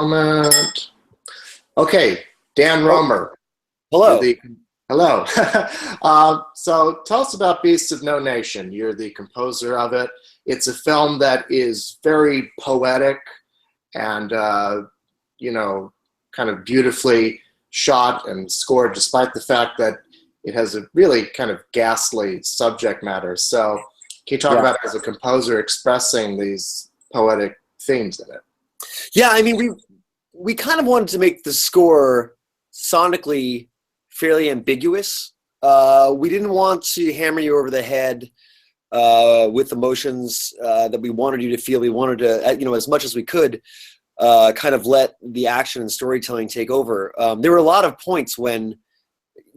Moment. Okay, Dan Oh, Romer. You're hello. the hello. So tell us about Beasts of No Nation. You're the composer of it. It's a film that is very poetic and kind of beautifully shot and scored, despite the fact that it has a really kind of ghastly subject matter. So can you talk Yeah. about as a composer expressing these poetic themes in it? Yeah, I mean we kind of wanted to make the score sonically fairly ambiguous. We didn't want to hammer you over the head with emotions that we wanted you to feel. We wanted to, as much as we could, kind of let the action and storytelling take over. There were a lot of points when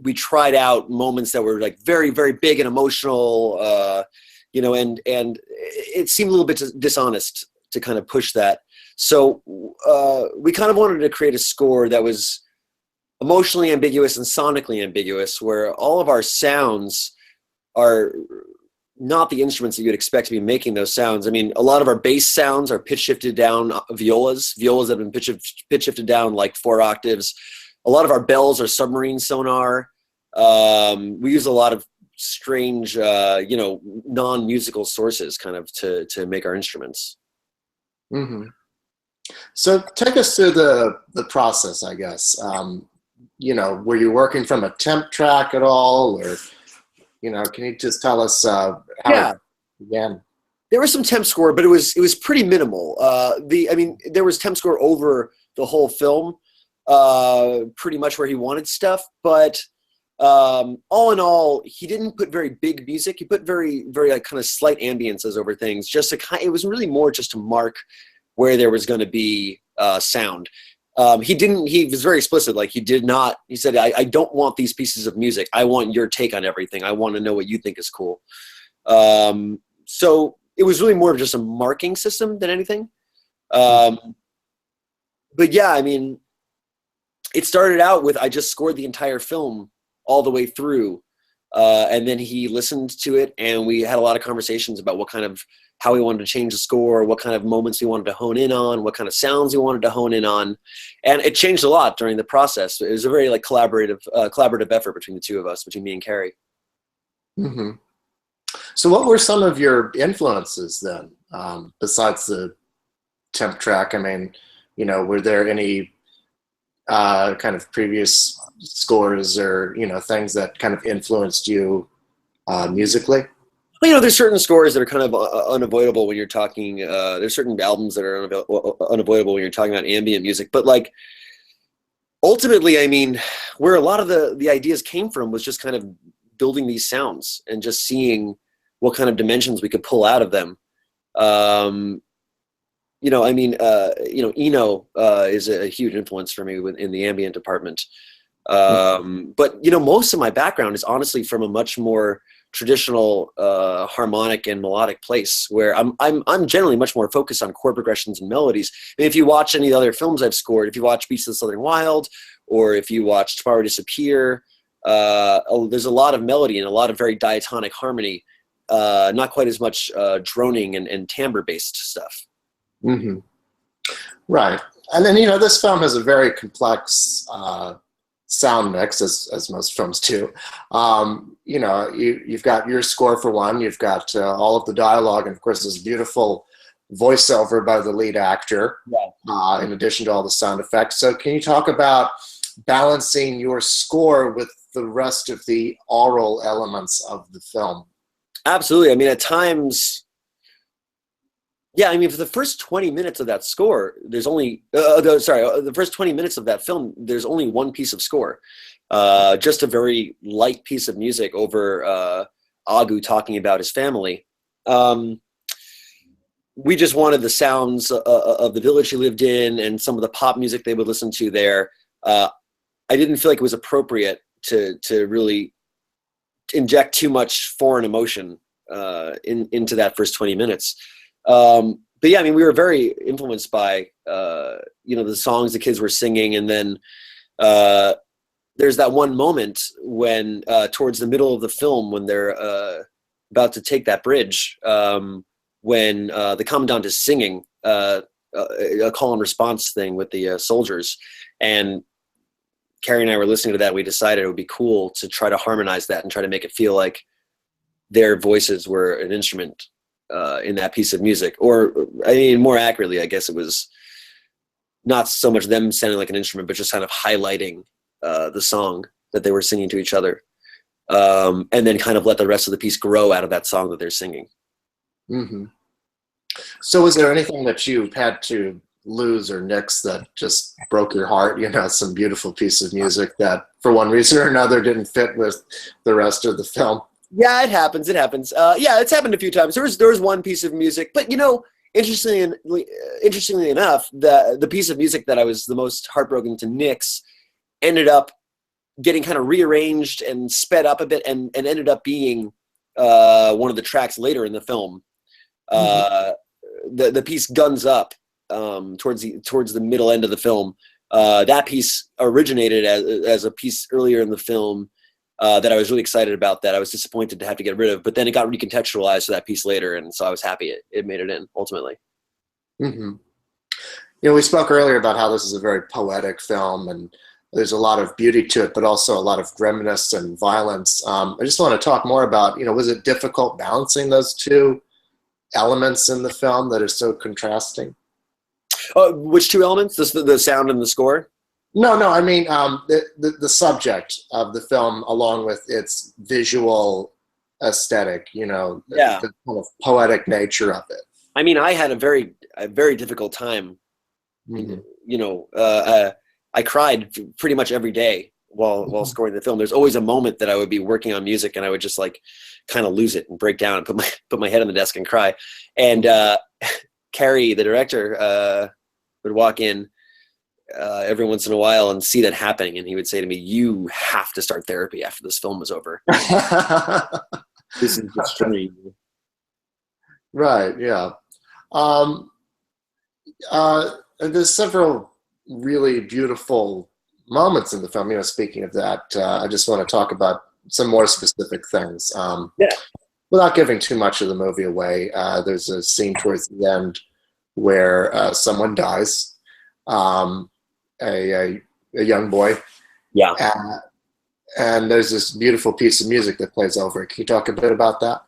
we tried out moments that were like very, very big and emotional, and it seemed a little bit dishonest to kind of push that. So we kind of wanted to create a score that was emotionally ambiguous and sonically ambiguous, where all of our sounds are not the instruments that you'd expect to be making those sounds. I mean, a lot of our bass sounds are pitch shifted down violas that have been pitch shifted down like 4 octaves. A lot of our bells are submarine sonar. We use a lot of strange, non-musical sources kind of to make our instruments. Hmm. So take us through the process, I guess. Were you working from a temp track at all, or can you just tell us how Yeah. it began? There was some temp score, but it was pretty minimal. There was temp score over the whole film, pretty much where he wanted stuff. But all in all, he didn't put very big music. He put very, very like kind of slight ambiences over things. It was really more just to mark where there was going to be sound. He was very explicit. Like he said, I don't want these pieces of music. I want your take on everything. I want to know what you think is cool. So it was really more of just a marking system than anything. But yeah, I mean, it started out with, I just scored the entire film all the way through. And then he listened to it and we had a lot of conversations about how we wanted to change the score, what kind of moments we wanted to hone in on, what kind of sounds we wanted to hone in on. And it changed a lot during the process. It was a very like collaborative effort between the two of us, between me and Cary. Hmm. So what were some of your influences then, besides the temp track? I mean, were there any kind of previous scores or, things that kind of influenced you musically? Well, there's certain scores that are kind of unavoidable when you're talking. There's certain albums that are unavoidable when you're talking about ambient music. But like, ultimately, I mean, where a lot of the ideas came from was just kind of building these sounds and just seeing what kind of dimensions we could pull out of them. Eno is a huge influence for me in the ambient department. But most of my background is honestly from a much more traditional harmonic and melodic place, where I'm generally much more focused on chord progressions and melodies. And if you watch any of the other films I've scored, if you watch Beasts of the Southern Wild, or if you watch Tomorrow Disappear, there's a lot of melody and a lot of very diatonic harmony, not quite as much droning and timbre based stuff. Hmm. Right. And then, this film has a very complex sound mix, as most films do. You've got your score for one, you've got all of the dialogue, and of course this beautiful voiceover by the lead actor, in addition to all the sound effects. So can you talk about balancing your score with the rest of the aural elements of the film? Absolutely. I mean, at times, yeah, I mean, for the first 20 minutes of that score, there's only, the first 20 minutes of that film, there's only one piece of score. Just a very light piece of music over Agu talking about his family. We just wanted the sounds of the village he lived in and some of the pop music they would listen to there. I didn't feel like it was appropriate to really inject too much foreign emotion into that first 20 minutes. But yeah, I mean, we were very influenced by, the songs the kids were singing. And then there's that one moment when towards the middle of the film, when they're about to take that bridge, when the commandant is singing, a call and response thing with the soldiers, and Cary and I were listening to that. We decided it would be cool to try to harmonize that and try to make it feel like their voices were an instrument in that piece of music. Or, I mean, more accurately, I guess it was not so much them sounding like an instrument, but just kind of highlighting the song that they were singing to each other. And then kind of let the rest of the piece grow out of that song that they're singing. Mm-hmm. So was there anything that you had to lose or nix that just broke your heart? You know, some beautiful piece of music that for one reason or another didn't fit with the rest of the film? Yeah, it happens. It happens. Yeah, it's happened a few times. There was one piece of music, but you know, interestingly enough, the piece of music that I was the most heartbroken to nix ended up getting kind of rearranged and sped up a bit, and ended up being one of the tracks later in the film. The piece "Guns Up" towards the middle end of the film. That piece originated as a piece earlier in the film that I was really excited about, that I was disappointed to have to get rid of, but then it got recontextualized to that piece later, and so I was happy it made it in ultimately. Mm-hmm. You know, we spoke earlier about how this is a very poetic film, and there's a lot of beauty to it, but also a lot of grimness and violence. I just want to talk more about, you know, was it difficult balancing those two elements in the film that are so contrasting? Which two elements? The sound and the score? No, I mean the subject of the film, along with its visual aesthetic. You know, Yeah. the kind of poetic nature of it. I mean, I had a very difficult time. Mm-hmm. You know, I cried pretty much every day while scoring the film. There's always a moment that I would be working on music and I would just like kind of lose it and break down and put my head on the desk and cry. And Cary, the director, would walk in every once in a while and see that happening, and he would say to me, "You have to start therapy after this film is over. This is extreme." Right. Yeah. There's several really beautiful moments in the film. You know, speaking of that, I just want to talk about some more specific things. Yeah. Without giving too much of the movie away, there's a scene towards the end where someone dies, a young boy. Yeah. And there's this beautiful piece of music that plays over it. Can you talk a bit about that?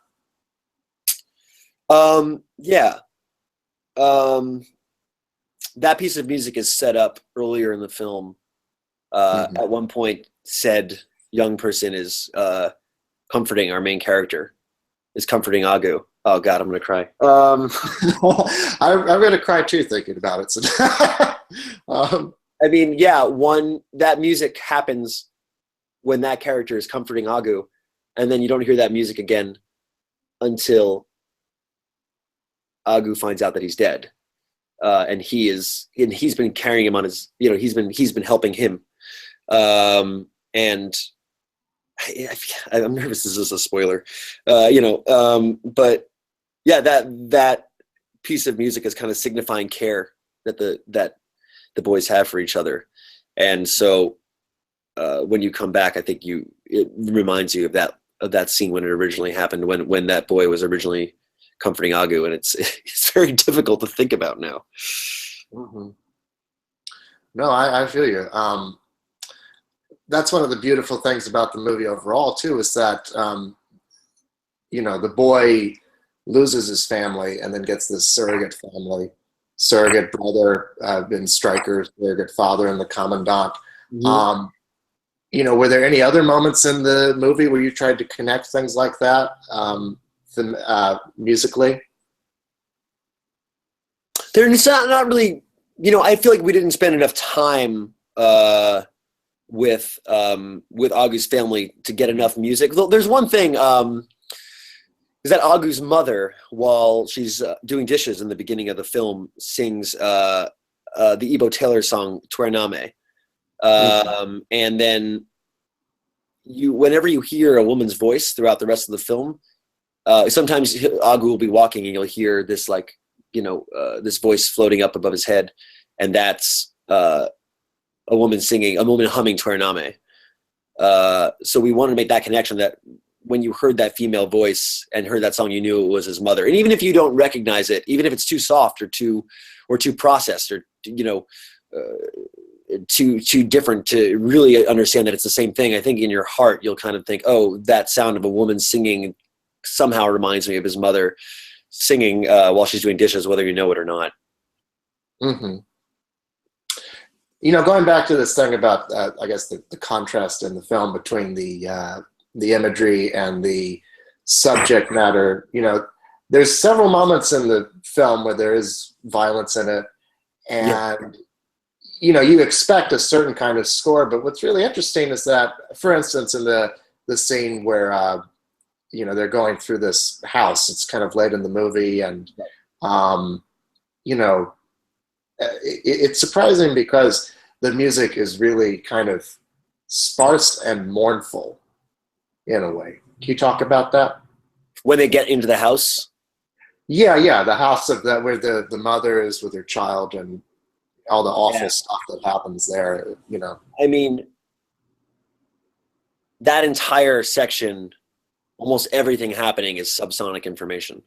Yeah. That piece of music is set up earlier in the film. At one point, said young person is comforting our main character, is comforting Agu. Oh God, I'm gonna cry. I'm gonna cry too thinking about it. So I mean, yeah, that music happens when that character is comforting Agu, and then you don't hear that music again until Agu finds out that he's dead, and he's been carrying him on his, you know, he's been helping him, and I'm nervous this is a spoiler, you know, but yeah, that piece of music is kind of signifying care that the boys have for each other, and so when you come back, I think it reminds you of that scene when it originally happened, when that boy was originally comforting Agu, and it's very difficult to think about now. Mm-hmm. No, I feel you. That's one of the beautiful things about the movie overall too, is that you know, the boy loses his family and then gets this surrogate family, surrogate brother in Stryker, surrogate father in the commandant. Mm-hmm. You know, were there any other moments in the movie where you tried to connect things like that musically? There's not really, you know, I feel like we didn't spend enough time with Agu's family to get enough music. There's one thing, is that Agu's mother, while she's doing dishes in the beginning of the film, sings the Ebo Taylor song Tuername. And then whenever you hear a woman's voice throughout the rest of the film, sometimes Agu will be walking and you'll hear this, like, you know, this voice floating up above his head, and that's a woman humming Tuername. So we wanted to make that connection, that when you heard that female voice and heard that song, you knew it was his mother. And even if you don't recognize it, even if it's too soft or too processed or, too different to really understand that it's the same thing, I think in your heart, you'll kind of think, oh, that sound of a woman singing somehow reminds me of his mother singing while she's doing dishes, whether you know it or not. Mm-hmm. Going back to this thing about, I guess, the contrast in the film between the imagery and the subject matter, there's several moments in the film where there is violence in it, and you expect a certain kind of score, but what's really interesting is that, for instance, in the scene where they're going through this house, it's kind of late in the movie, and it's surprising because the music is really kind of sparse and mournful in a way. Can you talk about that? When they get into the house? Yeah, the house where the mother is with her child and all the awful stuff that happens there, I mean, that entire section, almost everything happening is subsonic information.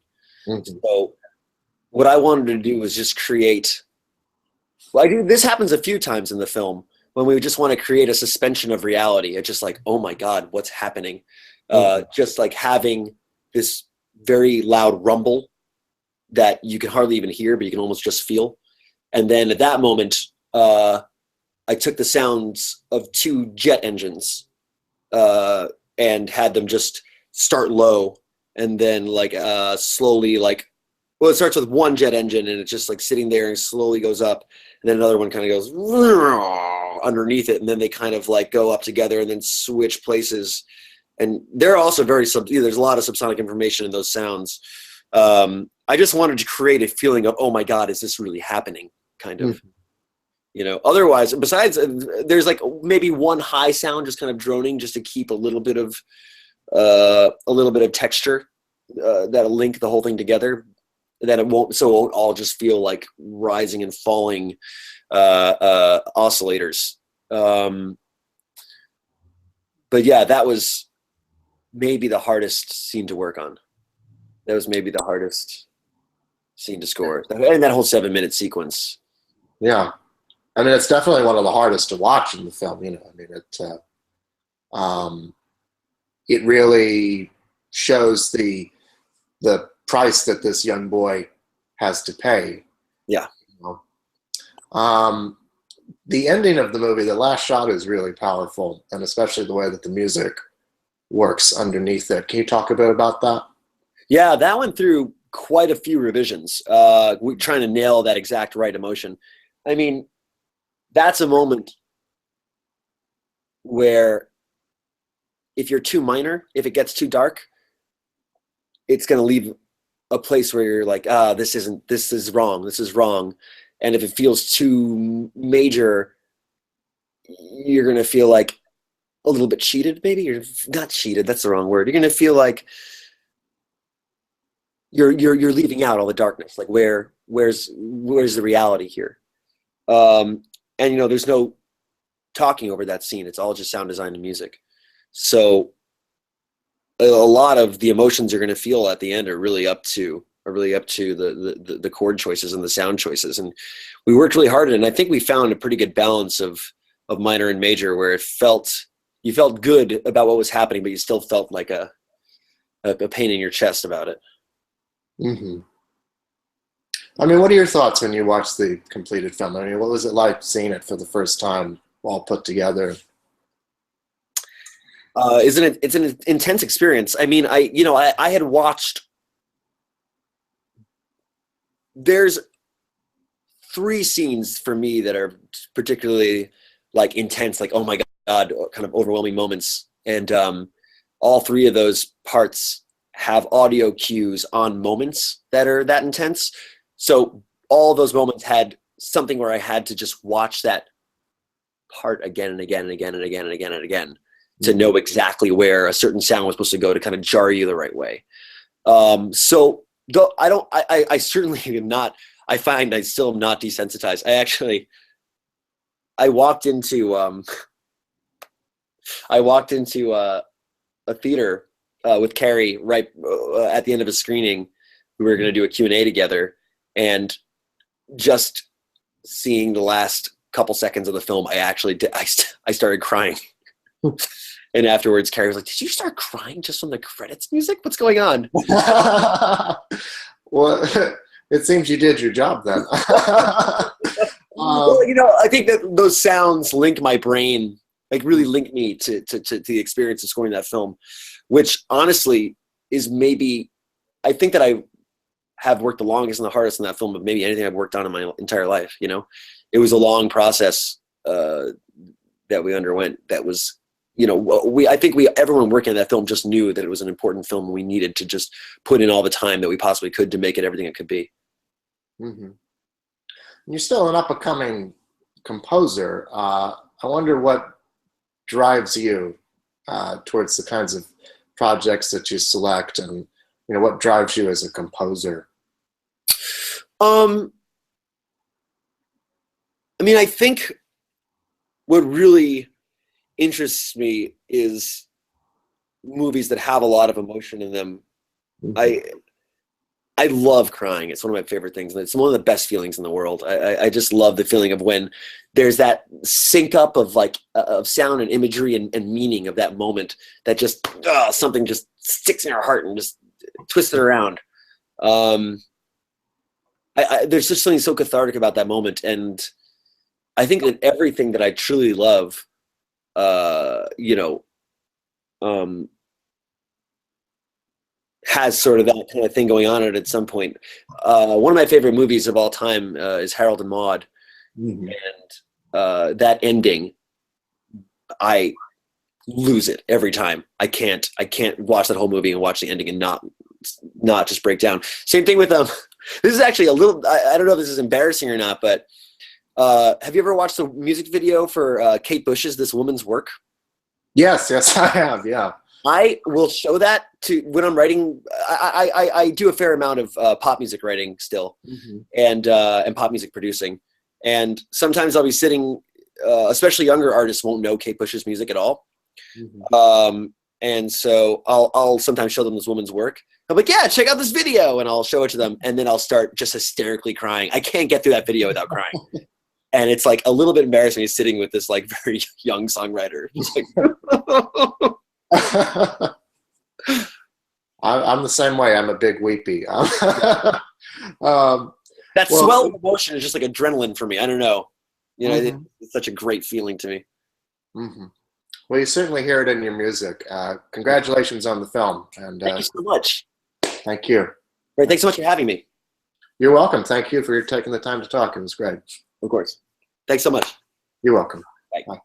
Mm-hmm. So what I wanted to do was just create, this happens a few times in the film when we just want to create a suspension of reality. It's just like, oh my God, what's happening? Just like having this very loud rumble that you can hardly even hear, but you can almost just feel. And then at that moment, I took the sounds of 2 jet engines and had them just start low, and then slowly, it starts with 1 jet engine and it's just like sitting there and slowly goes up, and then another one kind of goes underneath it, and then they kind of go up together and then switch places. And they're also very there's a lot of subsonic information in those sounds. I just wanted to create a feeling of, oh my God, is this really happening? Kind of, otherwise, besides, there's maybe 1 high sound just kind of droning just to keep a little bit of texture that'll link the whole thing together. That it won't all just feel like rising and falling oscillators. But yeah, that was maybe the hardest scene to work on. That was maybe the hardest scene to score, and that whole 7-minute sequence. Yeah, I mean, it's definitely one of the hardest to watch in the film. It really shows the price that this young boy has to pay. Yeah. The ending of the movie, the last shot, is really powerful, and especially the way that the music works underneath it. Can you talk a bit about that? Yeah, that went through quite a few revisions. We're trying to nail that exact right emotion. I mean, that's a moment where if you're too minor, if it gets too dark, it's going to leave a place where you're like, this is wrong. And if it feels too major, you're going to feel like a little bit cheated, maybe. You're not cheated, that's the wrong word. You're going to feel like you're leaving out all the darkness. Like where's the reality here? And there's no talking over that scene. It's all just sound design and music. So a lot of the emotions you're going to feel at the end are really up to the chord choices and the sound choices. And we worked really hard, and I think we found a pretty good balance of minor and major, where you felt good about what was happening, but you still felt like a pain in your chest about it. Mm-hmm. I mean, what are your thoughts when you watched the completed film? I mean, what was it like seeing it for the first time, all put together? It's an intense experience. I mean, I had watched. There's 3 scenes for me that are particularly intense, oh my God, kind of overwhelming moments, and all 3 of those parts have audio cues on moments that are that intense. So all those moments had something where I had to just watch that part again and again and again and again and again and again to know exactly where a certain sound was supposed to go to kind of jar you the right way. So though I certainly am not, I find I still am not desensitized. I walked into a theater with Cary right at the end of a screening. We were going to do a Q&A together, and just seeing the last couple seconds of the film, I actually did. I started crying. And afterwards, Cary was like, "Did you start crying just from the credits music? What's going on?" Well, it seems you did your job then. Well, I think that those sounds link my brain, like really link me to the experience of scoring that film, which honestly is maybe, I think that I have worked the longest and the hardest in that film of maybe anything I've worked on in my entire life. It was a long process that we underwent. That was, I think everyone working on that film just knew that it was an important film, and we needed to just put in all the time that we possibly could to make it everything it could be. Mm-hmm. You're still an up-and-coming composer. I wonder what drives you towards the kinds of projects that you select, and what drives you as a composer. I think what really interests me is movies that have a lot of emotion in them. Mm-hmm. I love crying. It's one of my favorite things. And it's one of the best feelings in the world. I just love the feeling of when there's that sync up of of sound and imagery and meaning of that moment that just, something just sticks in your heart and just twists it around. There's just something so cathartic about that moment. And I think that everything that I truly love, has sort of that kind of thing going on in it at some point. One of my favorite movies of all time is Harold and Maude. Mm-hmm. And that ending, I lose it every time. I can't watch that whole movie and watch the ending and not just break down. Same thing with this is actually a little, I don't know if this is embarrassing or not, but have you ever watched the music video for Kate Bush's This Woman's Work? Yes, I have, yeah. I will show that to when I'm writing. I do a fair amount of pop music writing still, mm-hmm. and pop music producing. And sometimes I'll be sitting, especially younger artists won't know Kate Bush's music at all. Mm-hmm. And so I'll sometimes show them This Woman's Work. I'm like, yeah, check out this video, and I'll show it to them, and then I'll start just hysterically crying. I can't get through that video without crying. And it's like a little bit embarrassing sitting with this like very young songwriter. Just like I'm the same way. I'm a big weepy. That swell of emotion is just like adrenaline for me. I don't know. Mm-hmm. It's such a great feeling to me. Mm-hmm. Well, you certainly hear it in your music. Congratulations on the film. And thank you so much. Thank you. Great. Thanks so much for having me. You're welcome. Thank you for taking the time to talk. It was great. Of course. Thanks so much. You're welcome. Bye. Bye.